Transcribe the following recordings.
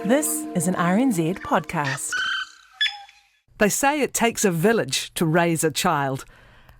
This is an RNZ podcast. They say it takes a village to raise a child.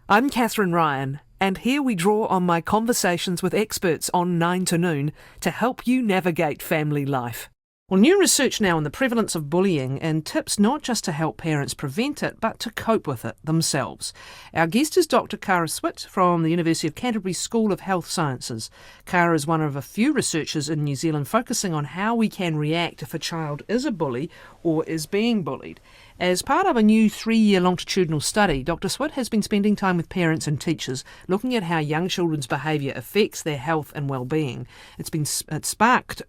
I'm Kathryn Ryan, and here we draw on my conversations with experts on 9 to Noon to help you navigate family life. Well, new research now on the prevalence of bullying and tips not just to help parents prevent it, but to cope with it themselves. Our guest is Dr. Cara Swit from the University of Canterbury School of Health Sciences. Cara is one of a few researchers in New Zealand focusing on how we can react if a child is a bully or is being bullied. As part of a new 3-year longitudinal study, Dr. Swit has been spending time with parents and teachers looking at how young children's behaviour affects their health and well-being. It's been sparked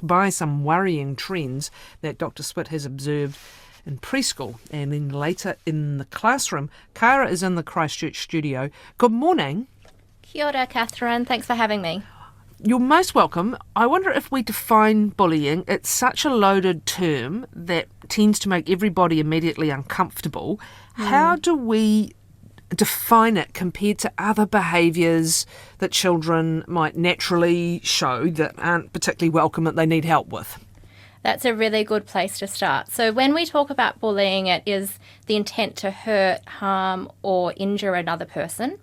by some worrying trends that Dr. Swit has observed in preschool and then later in the classroom. Cara is in the Christchurch studio. Good morning. Kia ora, Kathryn. Thanks for having me. You're most welcome. I wonder if we define bullying. It's such a loaded term that tends to make everybody immediately uncomfortable. How do we define it compared to other behaviours that children might naturally show that aren't particularly welcome, that they need help with? That's a really good place to start. So when we talk about bullying, it is the intent to hurt, harm or injure another person.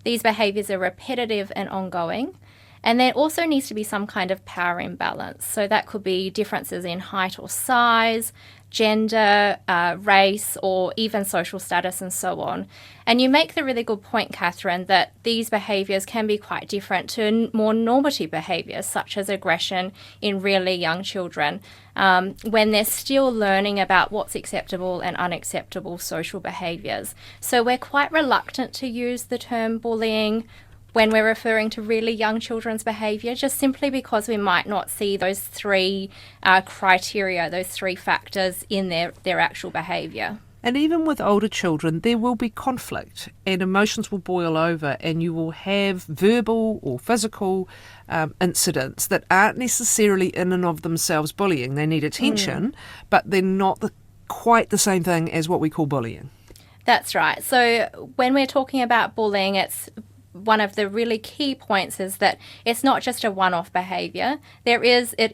These behaviours are repetitive and ongoing. And there also needs to be some kind of power imbalance. So that could be differences in height or size, gender, race, or even social status and so on. And you make the really good point, Kathryn, that these behaviours can be quite different to more normative behaviours, such as aggression in really young children, when they're still learning about what's acceptable and unacceptable social behaviours. So we're quite reluctant to use the term bullying when we're referring to really young children's behaviour, just simply because we might not see those three criteria, those three factors in their actual behaviour. And even with older children, there will be conflict and emotions will boil over, and you will have verbal or physical incidents that aren't necessarily in and of themselves bullying. They need attention, but they're not quite the same thing as what we call bullying. That's right. So when we're talking about bullying, it's one of the really key points is that it's not just a one-off behaviour. It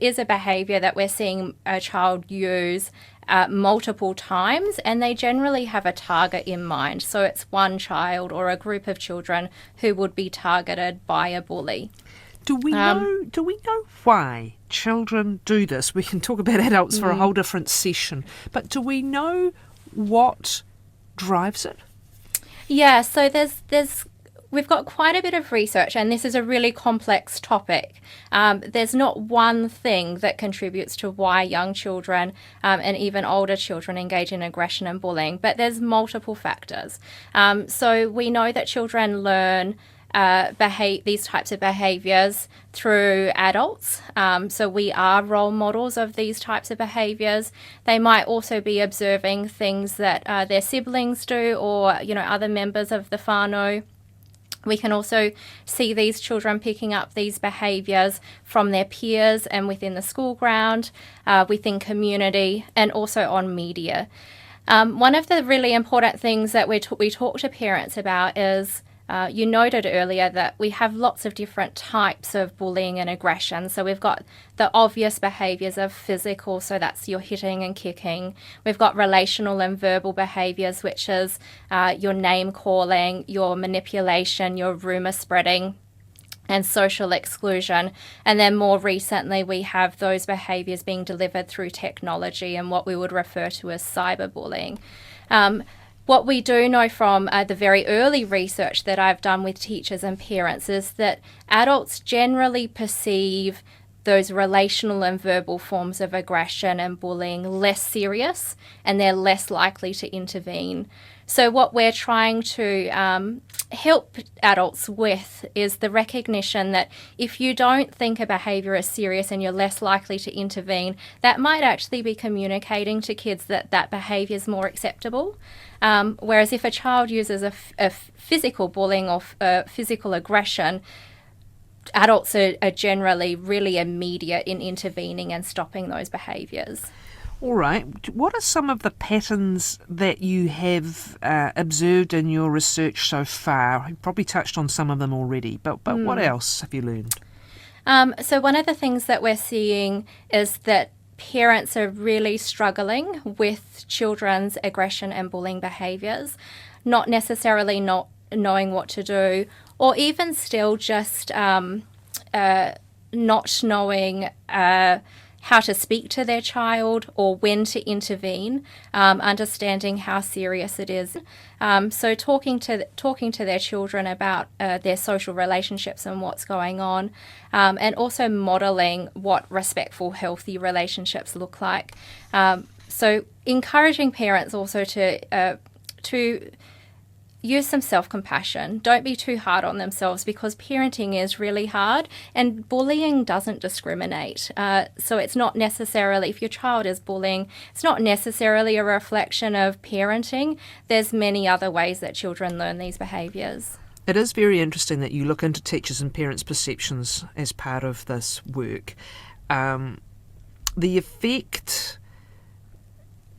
is a behaviour that we're seeing a child use multiple times, and they generally have a target in mind. So it's one child or a group of children who would be targeted by a bully. Do we know why children do this? We can talk about adults for a whole different session, but do we know what drives it? Yeah, so we've got quite a bit of research, and this is a really complex topic. There's not one thing that contributes to why young children and even older children engage in aggression and bullying, but there's multiple factors. So we know that children learn these types of behaviours through adults. So we are role models of these types of behaviours. They might also be observing things that their siblings do, or other members of the whānau. We can also see these children picking up these behaviours from their peers and within the school ground, within community, and also on media. One of the really important things that we talk to parents about is, you noted earlier that we have lots of different types of bullying and aggression. So we've got the obvious behaviours of physical, so that's your hitting and kicking. We've got relational and verbal behaviours, which is your name calling, your manipulation, your rumour spreading, and social exclusion. And then more recently, we have those behaviours being delivered through technology and what we would refer to as cyberbullying. What we do know from the very early research that I've done with teachers and parents is that adults generally perceive those relational and verbal forms of aggression and bullying less serious, and they're less likely to intervene. So what we're trying to help adults with is the recognition that if you don't think a behaviour is serious and you're less likely to intervene, that might actually be communicating to kids that behaviour is more acceptable. Whereas if a child uses a physical bullying or physical aggression, adults are generally really immediate in intervening and stopping those behaviours. All right. What are some of the patterns that you have observed in your research so far? You've probably touched on some of them already, but what else have you learned? So one of the things that we're seeing is that parents are really struggling with children's aggression and bullying behaviours, not necessarily not knowing what to do, or even still just not knowing how to speak to their child or when to intervene, understanding how serious it is. So talking to their children about their social relationships and what's going on, and also modelling what respectful, healthy relationships look like. So encouraging parents also to use some self-compassion. Don't be too hard on themselves, because parenting is really hard and bullying doesn't discriminate. So it's not necessarily, if your child is bullying, it's not necessarily a reflection of parenting. There's many other ways that children learn these behaviours. It is very interesting that you look into teachers' and parents' perceptions as part of this work. The effect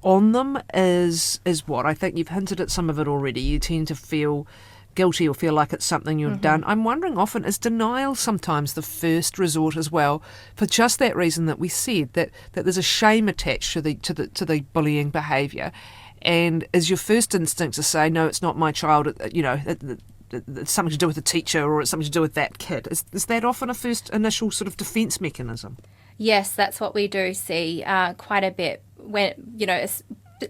on them is what? I think you've hinted at some of it already. You tend to feel guilty or feel like it's something you've done. I'm wondering, often is denial sometimes the first resort as well, for just that reason that we said, that there's a shame attached to the bullying behaviour, and is your first instinct to say, no, it's not my child, it's something to do with the teacher, or it's something to do with that kid. Is that often a first initial sort of defence mechanism? Yes, that's what we do see quite a bit, when,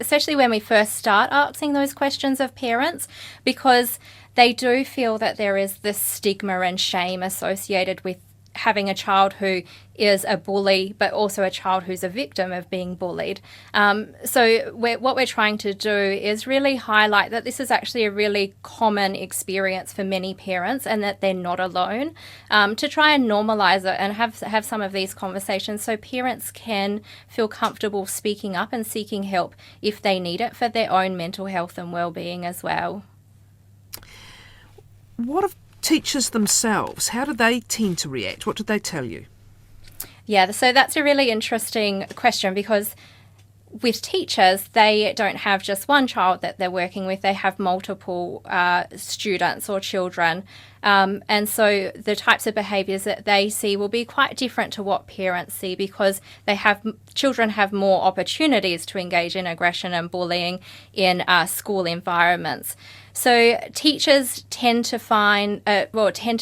especially when we first start asking those questions of parents, because they do feel that there is this stigma and shame associated with having a child who is a bully, but also a child who's a victim of being bullied. So what we're trying to do is really highlight that this is actually a really common experience for many parents, and that they're not alone, to try and normalise it and have some of these conversations so parents can feel comfortable speaking up and seeking help if they need it for their own mental health and wellbeing as well. What of teachers themselves? How do they tend to react? What did they tell you? Yeah, so that's a really interesting question, because with teachers, they don't have just one child that they're working with. They have multiple students or children. And so the types of behaviours that they see will be quite different to what parents see, because children have more opportunities to engage in aggression and bullying in school environments. So teachers tend to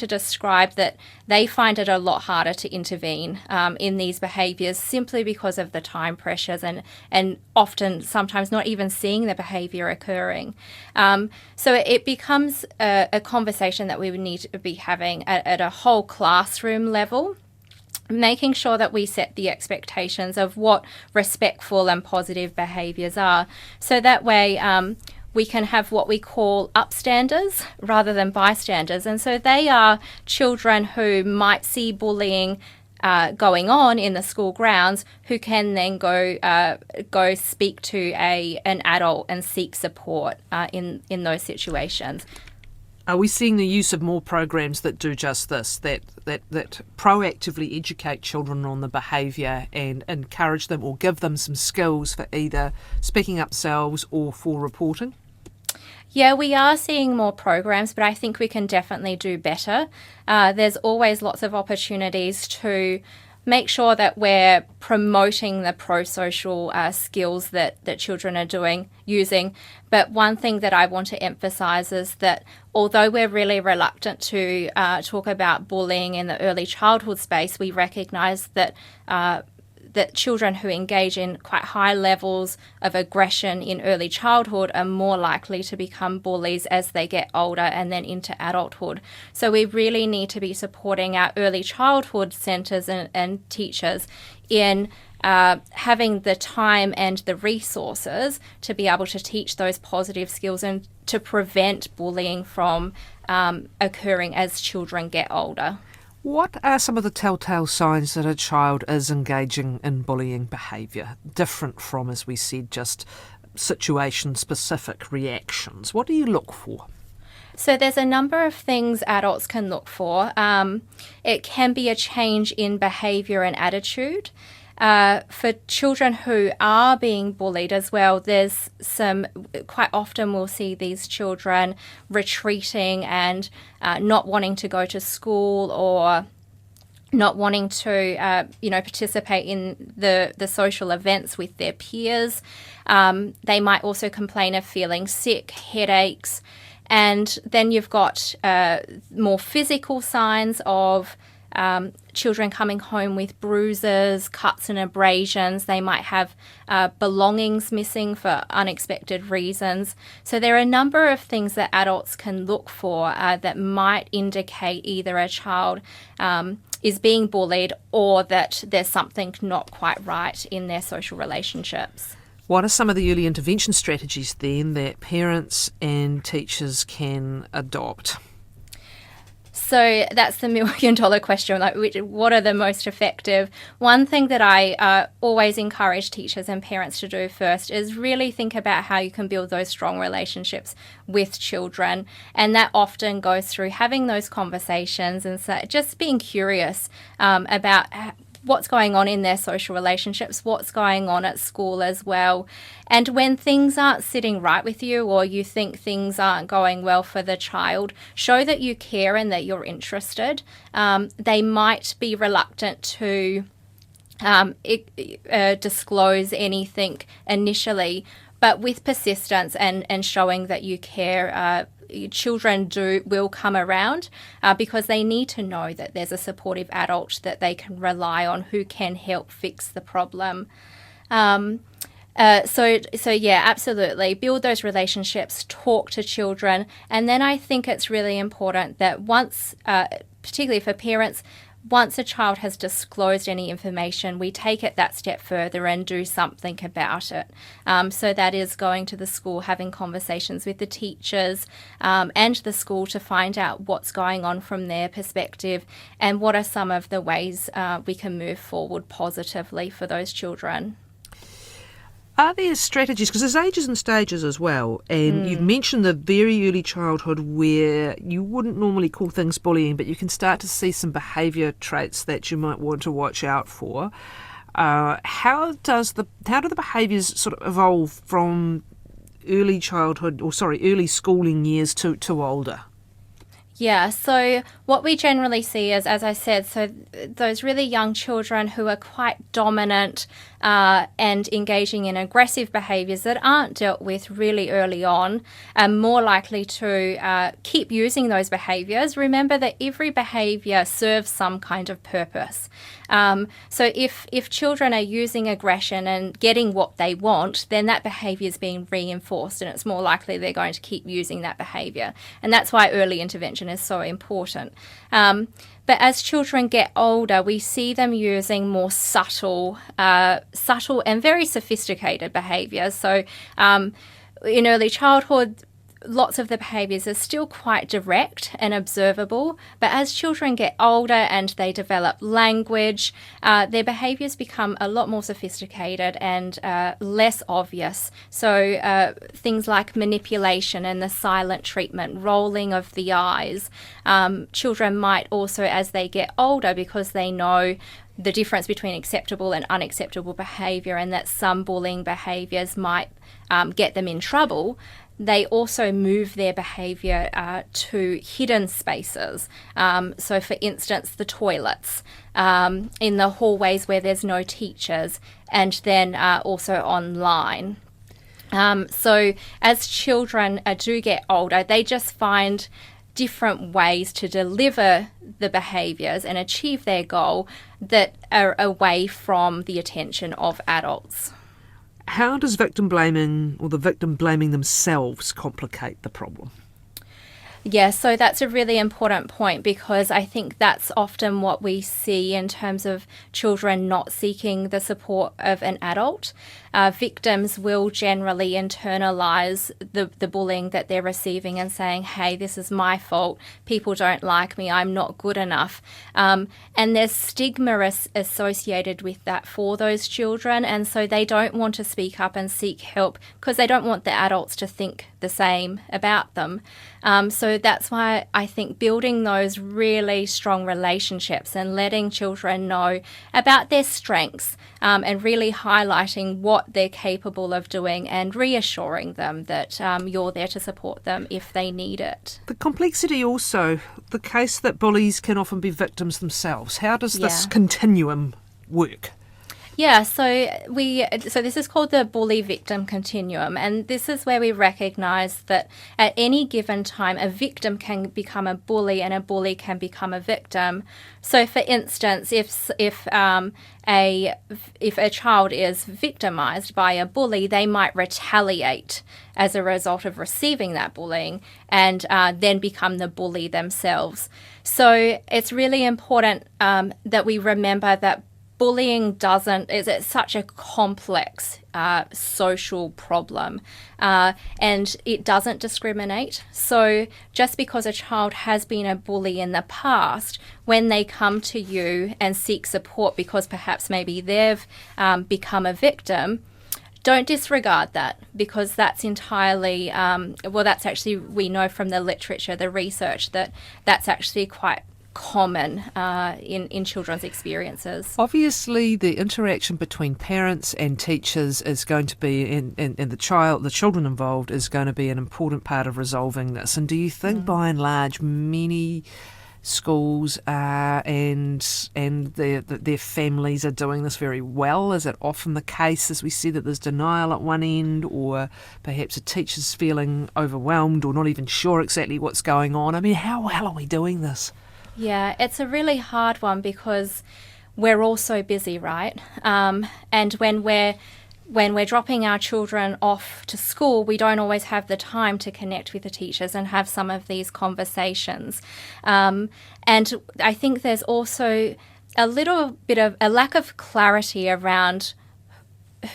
describe that they find it a lot harder to intervene in these behaviours, simply because of the time pressures and often sometimes not even seeing the behaviour occurring. So it becomes a conversation that we would need to be having at a whole classroom level, making sure that we set the expectations of what respectful and positive behaviours are. So that way we can have what we call upstanders rather than bystanders. And so they are children who might see bullying going on in the school grounds, who can then go speak to an adult and seek support in those situations. Are we seeing the use of more programs that do just this, that proactively educate children on the behaviour and encourage them or give them some skills for either speaking up themselves or for reporting? Yeah, we are seeing more programs, but I think we can definitely do better. There's always lots of opportunities to make sure that we're promoting the pro-social skills that children are using. But one thing that I want to emphasise is that although we're really reluctant to talk about bullying in the early childhood space, we recognise that children who engage in quite high levels of aggression in early childhood are more likely to become bullies as they get older and then into adulthood. So we really need to be supporting our early childhood centres and teachers in having the time and the resources to be able to teach those positive skills and to prevent bullying from occurring as children get older. What are some of the telltale signs that a child is engaging in bullying behaviour, different from, as we said, just situation-specific reactions? What do you look for? So there's a number of things adults can look for. It can be a change in behaviour and attitude. For children who are being bullied as well, there's quite often we'll see these children retreating and not wanting to go to school, or not wanting to, participate in the social events with their peers. They might also complain of feeling sick, headaches, and then you've got more physical signs of children coming home with bruises, cuts and abrasions. They might have belongings missing for unexpected reasons. So there are a number of things that adults can look for that might indicate either a child is being bullied or that there's something not quite right in their social relationships. What are some of the early intervention strategies then that parents and teachers can adopt? So that's the million-dollar question, what are the most effective? One thing that I always encourage teachers and parents to do first is really think about how you can build those strong relationships with children. And that often goes through having those conversations and just being curious about what's going on in their social relationships, what's going on at school as well. And when things aren't sitting right with you or you think things aren't going well for the child, show that you care and that you're interested. They might be reluctant to disclose anything initially, but with persistence and showing that you care, children will come around because they need to know that there's a supportive adult that they can rely on who can help fix the problem. So yeah, absolutely. Build those relationships, talk to children. And then I think it's really important that once, particularly for parents, once a child has disclosed any information, we take it that step further and do something about it. So that is going to the school, having conversations with the teachers and the school to find out what's going on from their perspective and what are some of the ways we can move forward positively for those children. Are there strategies, because there's ages and stages as well, and you've mentioned the very early childhood where you wouldn't normally call things bullying, but you can start to see some behaviour traits that you might want to watch out for. How do the behaviours sort of evolve from early schooling years to older? Yeah, so what we generally see is, as I said, so those really young children who are quite dominant and engaging in aggressive behaviours that aren't dealt with really early on are more likely to keep using those behaviours. Remember that every behaviour serves some kind of purpose. So if children are using aggression and getting what they want, then that behaviour is being reinforced and it's more likely they're going to keep using that behaviour. And that's why early intervention is so important. But as children get older, we see them using more subtle and very sophisticated behaviours. So in early childhood, lots of the behaviours are still quite direct and observable, but as children get older and they develop language, their behaviours become a lot more sophisticated and less obvious. So things like manipulation and the silent treatment, rolling of the eyes. Children might also, as they get older, because they know the difference between acceptable and unacceptable behaviour and that some bullying behaviours might get them in trouble, they also move their behaviour to hidden spaces. So, for instance, the toilets, in the hallways where there's no teachers, and then also online. So as children do get older, they just find different ways to deliver the behaviours and achieve their goal that are away from the attention of adults. How does victim blaming or the victim blaming themselves complicate the problem? Yeah, so that's a really important point because I think that's often what we see in terms of children not seeking the support of an adult. Victims will generally internalise the bullying that they're receiving and saying, hey, this is my fault, people don't like me, I'm not good enough. And there's stigma associated with that for those children, and so they don't want to speak up and seek help because they don't want the adults to think the same about them. So so that's why I think building those really strong relationships and letting children know about their strengths, and really highlighting what they're capable of doing and reassuring them that you're there to support them if they need it. The complexity also, the case that bullies can often be victims themselves. How does this Yeah. continuum work? Yeah, so this is called the bully victim continuum, and this is where we recognise that at any given time a victim can become a bully and a bully can become a victim. So, for instance, if a child is victimised by a bully, they might retaliate as a result of receiving that bullying and then become the bully themselves. So it's really important that we remember that bullying it's such a complex social problem, and it doesn't discriminate. So just because a child has been a bully in the past, when they come to you and seek support because perhaps maybe they've become a victim, don't disregard that, because that's entirely, that's actually, we know from the literature, the research, that that's actually quite common in children's experiences. Obviously, the interaction between parents and teachers is going to be, and the children involved is going to be an important part of resolving this. And do you think, by and large, many schools and their families are doing this very well? Is it often the case, as we see, that there's denial at one end, or perhaps a teacher's feeling overwhelmed or not even sure exactly what's going on? I mean, how well are we doing this? Yeah, it's a really hard one because we're all so busy, right? And when we're dropping our children off to school, we don't always have the time to connect with the teachers and have some of these conversations. And I think there's also a little bit of a lack of clarity around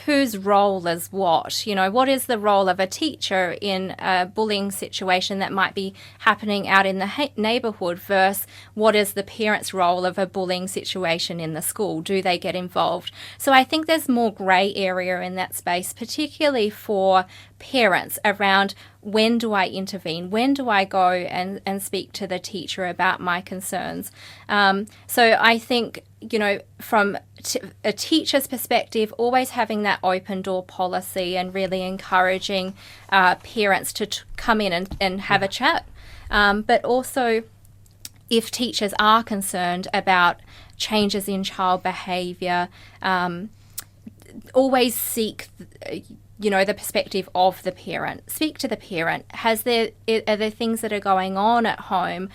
whose role is what. You know, what is the role of a teacher in a bullying situation that might be happening out in the neighbourhood versus what is the parent's role of a bullying situation in the school? Do they get involved? So I think there's more grey area in that space, particularly for parents, around when do I intervene? When do I go and speak to the teacher about my concerns? So I think, you know, from a teacher's perspective, always having that open door policy and really encouraging parents to come in and have a chat. But also, if teachers are concerned about changes in child behaviour, always seek the perspective of the parent. Speak to the parent. Are there things that are going on at home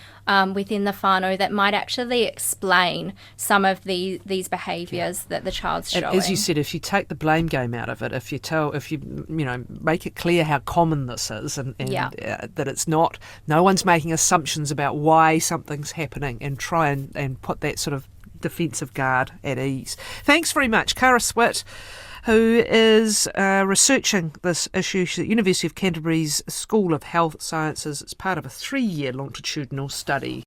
within the whānau that might actually explain some of these behaviours that the child's showing? And as you said, if you take the blame game out of it, if you make it clear how common this is, and that it's not, no one's making assumptions about why something's happening, and try and put that sort of defensive guard at ease. Thanks very much, Cara Swit, who is researching this issue. She's at University of Canterbury's School of Health Sciences. It's part of a 3-year longitudinal study.